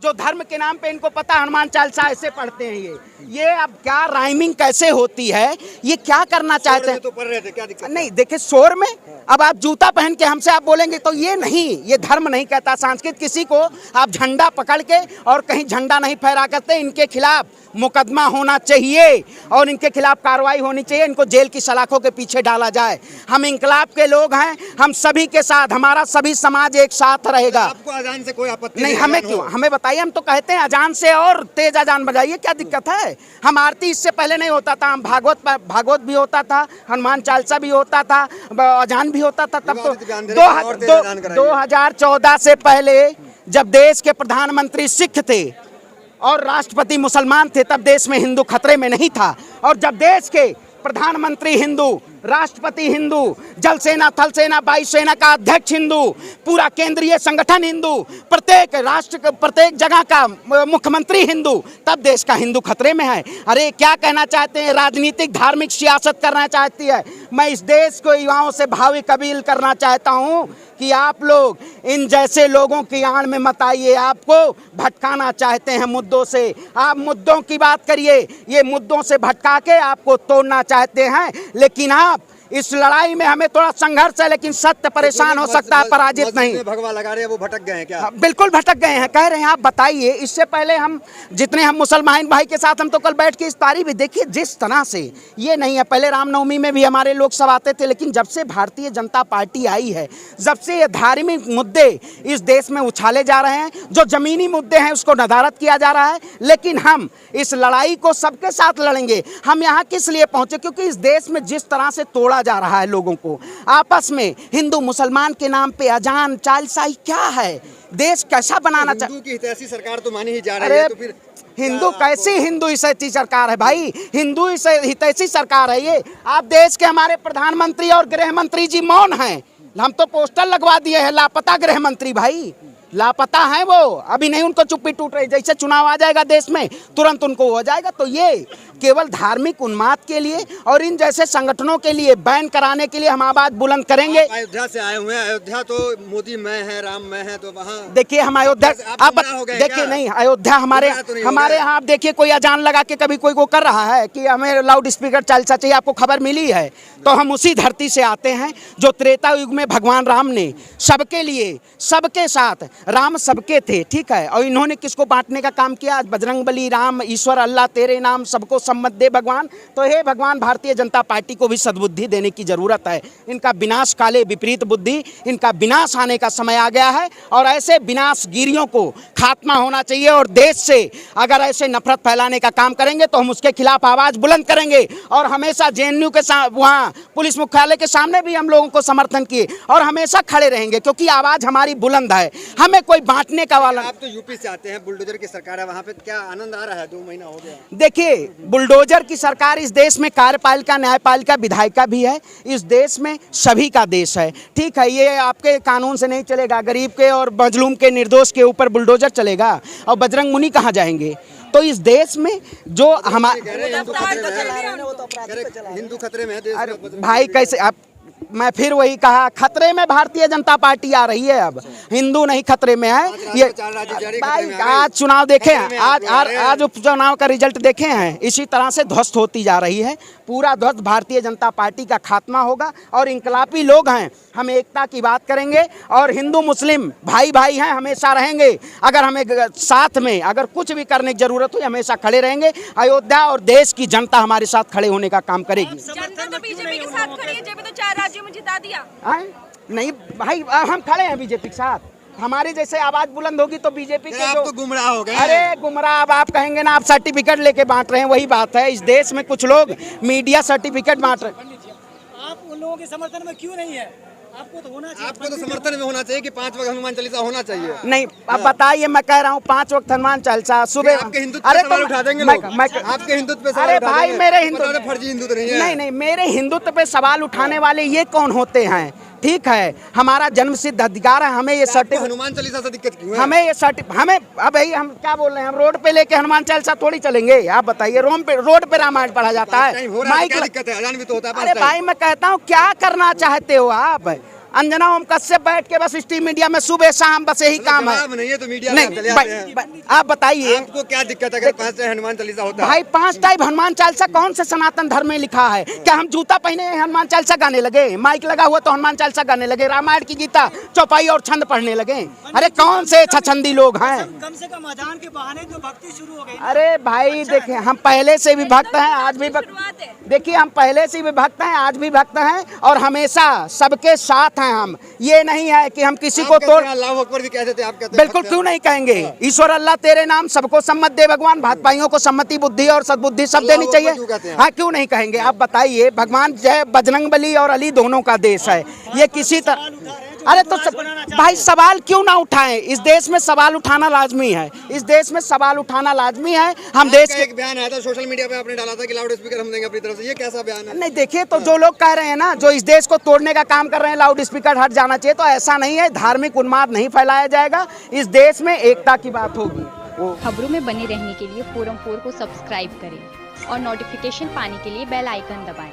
जो धर्म के नाम पे इनको पता हनुमान चालीसा ऐसे पढ़ते हैं। ये अब क्या राइमिंग कैसे होती है, ये क्या करना चाहते हैं? तो पढ़ रहे थे, क्या दिक्कत? नहीं देखिए, शोर में अब आप जूता पहन के हमसे आप बोलेंगे तो ये नहीं, ये धर्म नहीं कहता। संस्कृत किसी को आप झंडा पकड़ के और कहीं झंडा नहीं फहरा करते। इनके खिलाफ मुकदमा होना चाहिए और इनके खिलाफ कार्रवाई होनी चाहिए। इनको जेल की सलाखों के पीछे डाला जाए। हम इंकलाब के लोग हैं, हम सभी के साथ, हमारा सभी समाज एक साथ रहेगा। आपको अजान से कोई आपत्ति नहीं, हमें क्यों, हमें बताइए। हम तो कहते हैं अजान से और तेज अजान बजाइए, क्या दिक्कत है? हम आरती इससे पहले नहीं होता था, हम भागवत भी होता था, हनुमान चालीसा भी होता था, अजान भी होता था। तब तो 2014 से पहले जब देश के प्रधानमंत्री सिख थे और राष्ट्रपति मुसलमान थे, तब देश में हिंदू खतरे में नहीं था। और जब देश के प्रधानमंत्री हिंदू, राष्ट्रपति हिंदू, जल सेना, थल सेना, वायु सेना का अध्यक्ष हिंदू, पूरा केंद्रीय संगठन हिंदू, प्रत्येक राष्ट्र, प्रत्येक जगह का मुख्यमंत्री हिंदू, तब देश का हिंदू खतरे में है। अरे क्या कहना चाहते हैं? राजनीतिक धार्मिक सियासत करना चाहती है। मैं इस देश को युवाओं से भावी अपील करना चाहता हूँ कि आप लोग इन जैसे लोगों की आड़ में मत आइए। आपको भटकाना चाहते हैं मुद्दों से, आप मुद्दों की बात करिए। ये मुद्दों से भटका के आपको तोड़ना चाहते हैं, लेकिन आप इस लड़ाई में हमें थोड़ा संघर्ष है, लेकिन सत्य परेशान हो सकता है, पराजित नहीं। भगवा लगा रहे हैं, वो भटक गए हैं क्या? बिल्कुल भटक गए हैं, कह रहे हैं। आप बताइए, इससे पहले हम जितने हम मुसलमान भाई के साथ हम तो कल बैठ के इस तारीफ भी देखिए जिस तरह से। ये नहीं है, पहले रामनवमी में भी हमारे लोग सब आते थे, लेकिन जब से भारतीय जनता पार्टी आई है, जब से ये धार्मिक मुद्दे इस देश में उछाले जा रहे हैं, जो जमीनी मुद्दे हैं उसको नदारद किया जा रहा है। लेकिन हम इस लड़ाई को सबके साथ लड़ेंगे। हम यहाँ किस लिए पहुंचे? क्योंकि इस देश में जिस तरह से तोड़ा जा रहा है लोगों को आपस में, हिंदू मुसलमान के नाम पे अजान चालीसा, क्या है? देश कैसा बनाना चाहिए? हिंदू की हितैषी सरकार तो मानी ही जा रही है, तो फिर हिंदू कैसी हिंदू हितैषी सरकार है भाई? हिंदू हितैषी सरकार है ये। आप देश के हमारे प्रधानमंत्री और गृह मंत्री जी मौन हैं। हम तो पोस्टर लगवा दिए हैं, लापता गृह मंत्री भाई, लापता है वो, अभी नहीं उनको चुप्पी टूट रही। जैसे चुनाव आ जाएगा देश में, तुरंत उनको हो जाएगा। तो ये केवल धार्मिक उन्माद के लिए और इन जैसे संगठनों के लिए बैन कराने के लिए हम आवाज बुलंद करेंगे। अयोध्या से आए हुए हैं, अयोध्या तो मोदी मैं है, राम मैं है, तो वहाँ देखिए हम अयोध्या, आप देखिए नहीं, अयोध्या हमारे यहाँ आप देखिए, कोई अजान लगा के कभी कोई वो कर रहा है कि हमें लाउड स्पीकर चालीसा चाहिए? आपको खबर मिली है? तो हम उसी धरती से आते हैं जो त्रेता युग में भगवान राम ने सबके लिए, सबके साथ, राम सबके थे, ठीक है। और इन्होंने किसको बांटने का काम किया? आज बजरंगबली, राम, ईश्वर, अल्लाह तेरे नाम, सबको सम्मत दे भगवान। तो हे भगवान, भारतीय जनता पार्टी को भी सद्बुद्धि देने की जरूरत है। इनका विनाश काले विपरीत बुद्धि, इनका विनाश आने का समय आ गया है और ऐसे विनाशगिरियों को खात्मा होना चाहिए। और देश से अगर ऐसे नफरत फैलाने का काम करेंगे तो हम उसके खिलाफ आवाज बुलंद करेंगे। और हमेशा जेएनयू के वहाँ पुलिस मुख्यालय के सामने भी हम लोगों को समर्थन किए और हमेशा खड़े रहेंगे, क्योंकि आवाज हमारी बुलंद है। हमें कोई बांटने का वाला। आप तो यूपी से आते हैं, बुलडोजर की सरकार है वहाँ पे, क्या आनंद आ रहा है? 2 महीना हो गया। देखिए, बुलडोजर की सरकार इस देश में कार्यपालिका, न्यायपालिका, विधायिका भी है। इस देश में सभी का देश है, ठीक है। ये आपके कानून से नहीं चलेगा। गरीब के और मजलूम के, निर्दोष के ऊपर बुलडोजर चलेगा और बजरंग मुनि कहाँ जाएंगे? तो इस देश में जो हमारे हिंदू खतरे में है भाई, कैसे आप, मैं फिर वही कहा, खतरे में भारतीय जनता पार्टी आ रही है। अब हिंदू नहीं खतरे में है। ये भाई आज चुनाव देखे हैं, आज उपचुनाव का रिजल्ट देखे हैं, इसी तरह से ध्वस्त होती जा रही है। पूरा ध्वस्त भारतीय जनता पार्टी का खात्मा होगा। और इंकलाबी लोग हैं, हम एकता की बात करेंगे और हिंदू मुस्लिम भाई भाई हैं, हमेशा रहेंगे। अगर हमें साथ में अगर कुछ भी करने की जरूरत हो, हमेशा खड़े रहेंगे। अयोध्या और देश की जनता हमारे साथ खड़े होने का काम करेगी। जनता तो बीजेपी के साथ खड़ी है, जेपी तो 4 राज्यों में जिता दिया। नहीं भाई, हम खड़े हैं बीजेपी के साथ। हमारे जैसे आवाज बुलंद होगी तो बीजेपी के आप तो गुमराह हो गए। अरे गुमराह, अब आप कहेंगे ना आप सर्टिफिकेट लेके बांट रहे हैं, वही बात है। इस देश में कुछ लोग मीडिया सर्टिफिकेट बांट रहे हैं। आप उन लोगों के समर्थन में क्यों नहीं है? आपको तो होना चाहिए। आपको तो समर्थन में होना चाहिए कि 5 वक्त हनुमान चालीसा होना चाहिए। नहीं, अब बताइए, मैं कह रहा हूँ 5 वक्त हनुमान चालीसा सुबह। आपके हिंदुत्व पे सवाल उठा देंगे लोग। आपके हिंदुत्व पे सवाल अरे उठा भाई, देंगे। मेरे हिंदू फर्जी हिंदू तो नहीं है। नहीं, मेरे हिंदुत्व पे सवाल उठाने वाले ये कौन होते हैं? ठीक है, हमारा जन्म सिद्ध अधिकार है। हमें ये सर्टिफिकेट, हनुमान चालीसा से दिक्कत क्यों है? हमें ये सर्टिफिकेट, हमें अब भाई हम क्या बोल रहे हैं? हम रोड पे लेके हनुमान चालीसा थोड़ी चलेंगे? आप बताइए, रोड पे रामायण पढ़ा जाता है, क्या दिक्कत है? अजान भी तो होता है। अरे भाई, मैं कहता हूँ क्या करना चाहते हो आप? अंजना ओम कश्यप बैठ के बस स्ट्रीम मीडिया में सुबह शाम बस यही काम है। जवाब नहीं है तो मीडिया में आप चले आते हैं। आप बताइए आपको क्या दिक्कत है अगर 5 टाइम हनुमान चालीसा होता है? भाई 5 टाइम हनुमान चालीसा कौन से सनातन धर्म में लिखा है? क्या हम जूता पहने हनुमान चालीसा गाने लगे? माइक लगा हुआ तो हनुमान चालीसा गाने लगे? रामायण की गीता चौपाई और छंद पढ़ने लगे? अरे कौन से छछंदी लोग हैं? कम से कम अजान के बहाने तो भक्ति शुरू हो गई। अरे भाई देखिए, हम पहले से भी भक्त हैं, आज भी भक्त। शुरुआत है। देखिए हम पहले से भी भक्त हैं, आज भी भक्त हैं और हमेशा सबके साथ हैं हम। ये नहीं है कि हम किसी को तोड़। अल्लाह अकबर भी कहते थे, आप कहते हैं बिल्कुल, भक्त हैं। क्यों नहीं कहेंगे? ईश्वर अल्लाह तेरे नाम सबको सम्मत दे भगवान। भात भाइयों को सम्मति बुद्धि और सद्बुद्धि सब देनी अल्लाह चाहिए। अकबर क्यों कहते हैं? हाँ, क्यों नहीं कहेंगे? आप बताइए, भगवान जय बजरंगबली और अली दोनों का देश है। ये किसी तरह अरे तो भाई सवाल क्यों ना उठाएं? इस देश में सवाल उठाना लाजमी है। इस देश में सवाल उठाना लाजमी है। हम देश आपका के एक बयान आया था सोशल मीडिया पे, आपने डाला था कि लाउड स्पीकर हम देंगे अपनी तरफ से, ये कैसा बयान है? नहीं, देखिए तो जो लोग कह रहे हैं ना, जो इस देश को तोड़ने का काम कर रहे हैं, लाउड स्पीकर हट जाना चाहिए, तो ऐसा नहीं है। धार्मिक उन्माद नहीं फैलाया जाएगा। इस देश में एकता की बात होगी। खबरों में बने रहने के लिए फोरम 4 को सब्सक्राइब करें और नोटिफिकेशन पाने के लिए बेल आइकन दबाएं।